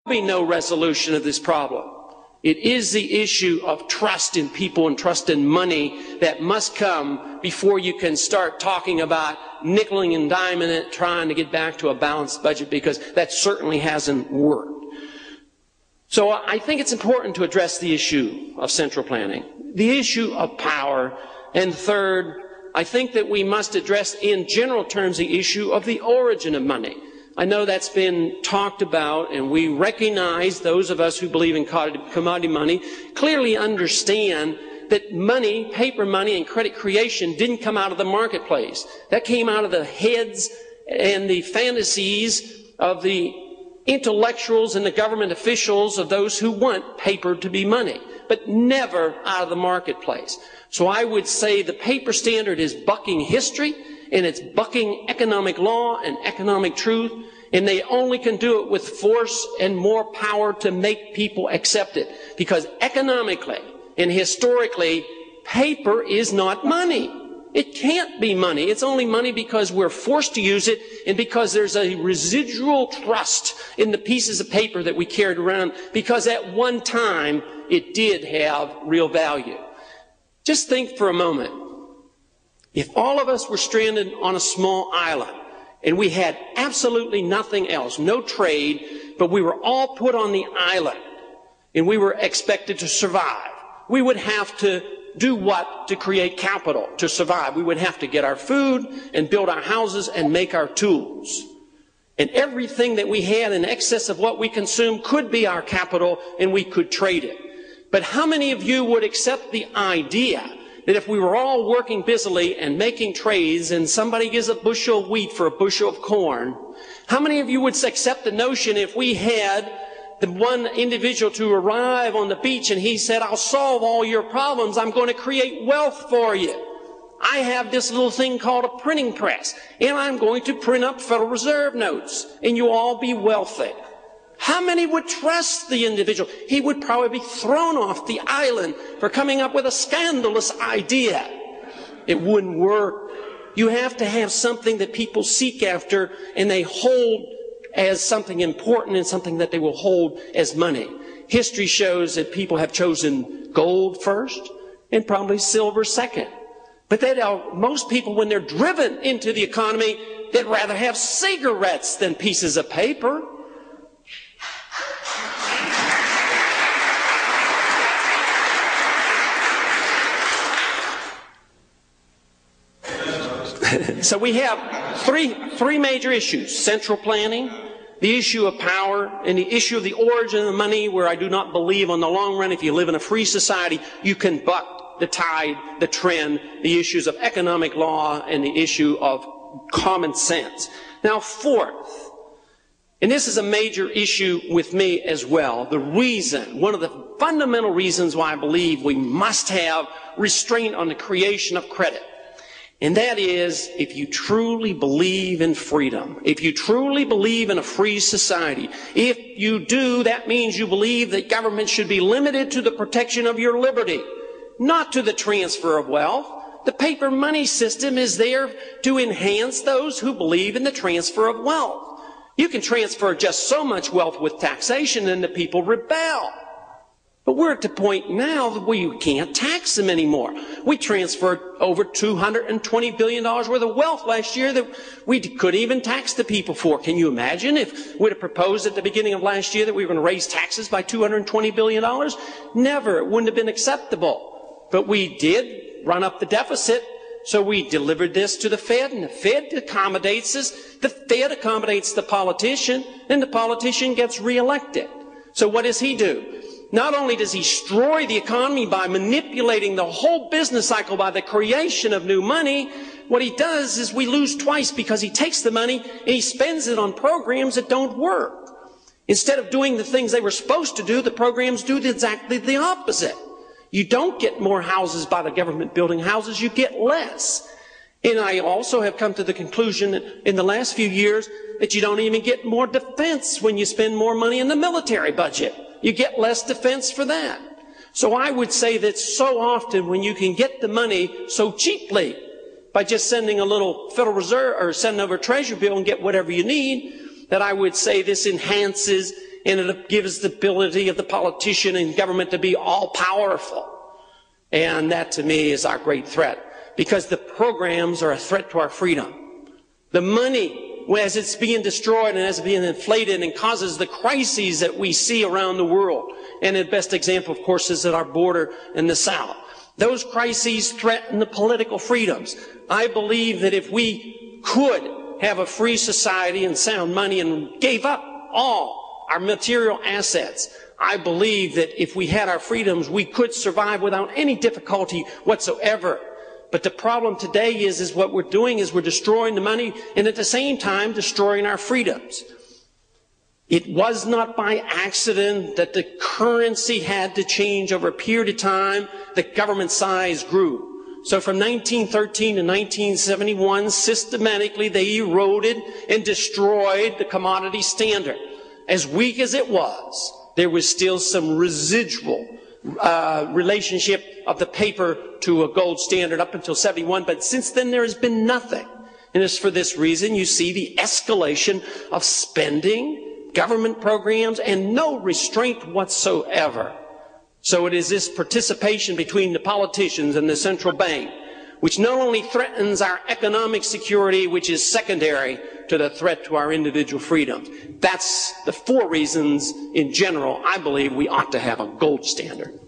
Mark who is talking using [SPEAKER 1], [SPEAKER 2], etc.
[SPEAKER 1] be no resolution of this problem. It is the issue of trust in people and trust in money that must come before you can start talking about nickeling and diming it, trying to get back to a balanced budget, because that certainly hasn't worked. So I think it's important to address the issue of central planning, the issue of power, and third, I think that we must address in general terms the issue of the origin of money. I know that's been talked about, and we recognize, those of us who believe in commodity money, clearly understand that money, paper money and credit creation didn't come out of the marketplace. That came out of the heads and the fantasies of the intellectuals and the government officials of those who want paper to be money, but never out of the marketplace. So I would say the paper standard is bucking history, and it's bucking economic law and economic truth, and they only can do it with force and more power to make people accept it. Because economically and historically, paper is not money. It can't be money. It's only money because we're forced to use it and because there's a residual trust in the pieces of paper that we carried around, because at one time it did have real value. Just think for a moment. If all of us were stranded on a small island and we had absolutely nothing else, no trade, but we were all put on the island and we were expected to survive, we would have to do what to create capital to survive? We would have to get our food and build our houses and make our tools. And everything that we had in excess of what we consume could be our capital, and we could trade it. But how many of you would accept the idea that if we were all working busily and making trades and somebody gives a bushel of wheat for a bushel of corn, how many of you would accept the notion if we had the one individual to arrive on the beach and he said, I'll solve all your problems, I'm going to create wealth for you. I have this little thing called a printing press, and I'm going to print up Federal Reserve notes, and you'll all be wealthy. How many would trust the individual? He would probably be thrown off the island for coming up with a scandalous idea. It wouldn't work. You have to have something that people seek after and they hold as something important and something that they will hold as money. History shows that people have chosen gold first and probably silver second. But most people, when they're driven into the economy, they'd rather have cigarettes than pieces of paper. So we have three major issues: central planning, the issue of power, and the issue of the origin of money, where I do not believe on the long run, if you live in a free society, you can buck the tide, the trend, the issues of economic law, and the issue of common sense. Now, fourth, and this is a major issue with me as well, the reason, one of the fundamental reasons why I believe we must have restraint on the creation of credit. And that is, if you truly believe in freedom, if you truly believe in a free society, if you do, that means you believe that government should be limited to the protection of your liberty, not to the transfer of wealth. The paper money system is there to enhance those who believe in the transfer of wealth. You can transfer just so much wealth with taxation and the people rebel. But we're at the point now that we can't tax them anymore. We transferred over $220 billion worth of wealth last year that we couldn't even tax the people for. Can you imagine if we'd have proposed at the beginning of last year that we were going to raise taxes by $220 billion? Never. It wouldn't have been acceptable. But we did run up the deficit, so we delivered this to the Fed, and the Fed accommodates us. The Fed accommodates the politician, and the politician gets reelected. So what does he do? Not only does he destroy the economy by manipulating the whole business cycle by the creation of new money, what he does is we lose twice, because he takes the money and he spends it on programs that don't work. Instead of doing the things they were supposed to do, the programs do exactly the opposite. You don't get more houses by the government building houses, you get less. And I also have come to the conclusion in the last few years that you don't even get more defense when you spend more money in the military budget. You get less defense for that. So I would say that so often when you can get the money so cheaply by just sending a little Federal Reserve or sending over a Treasury bill and get whatever you need, that I would say this enhances and it gives the ability of the politician and government to be all powerful. And that to me is our great threat, because the programs are a threat to our freedom. The money, as it's being destroyed and as it's being inflated and causes the crises that we see around the world. And the best example, of course, is at our border in the South. Those crises threaten the political freedoms. I believe that if we could have a free society and sound money and gave up all our material assets, I believe that if we had our freedoms, we could survive without any difficulty whatsoever. But the problem today is what we're doing is we're destroying the money and at the same time destroying our freedoms. It was not by accident that the currency had to change over a period of time. The government size grew. So from 1913 to 1971, systematically they eroded and destroyed the commodity standard. As weak as it was, there was still some residual relationship of the paper to a gold standard up until 71, but since then there has been nothing. And it's for this reason you see the escalation of spending, government programs, and no restraint whatsoever. So it is this participation between the politicians and the central bank which not only threatens our economic security, which is secondary to the threat to our individual freedoms. That's the 4 reasons in general I believe we ought to have a gold standard.